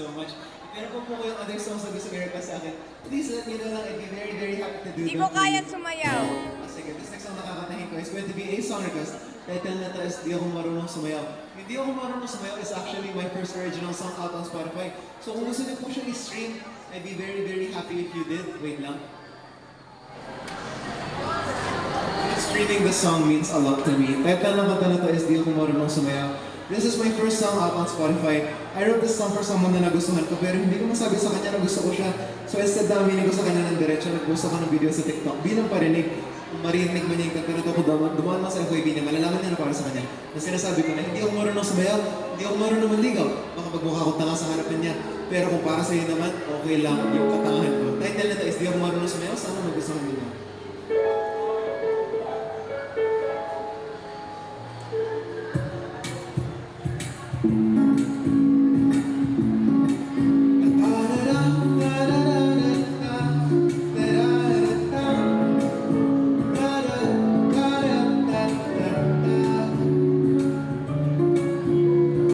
so much. If meron po kayong other songs na gusto i-request sa akin, please let me know lang. I'd be very, very happy to do Di them. ko kaya sumayaw. Sige, this next song na kakatahin ko is going to be a song request. Title na to is Di Ako Marunong Sumayaw. Hindi Ako Marunong Sumayaw is actually my first original song out on Spotify. So kung gusto niyo po siya i-stream, I'd be very, very happy if you did. Wait lang. Streaming the song means a lot to me. Title ng kanta na to is Di Ako Marunong Sumayaw. This is my first song out on Spotify. I wrote this song for someone na nagustuhan ko, pero hindi ko masabi sa kanya na gusto ko siya. So instead na aminin ko sa kanya ng diretso, nagpost ako ng video sa TikTok bilang parinig. Kung marinig mo niya yung kanta na to, kung dumaan man sa FYP niya, malalaman niya na para sa kanya. Na sinasabi ko na hindi ako marunong sumayaw, hindi ako marunong manligaw. Baka magmukha akong tanga sa harapan niya. Pero kung para sa'yo naman, okay lang yung katangahan ko. Title na to is Di Ako Marunong Sumayaw, sana magustuhan niyo.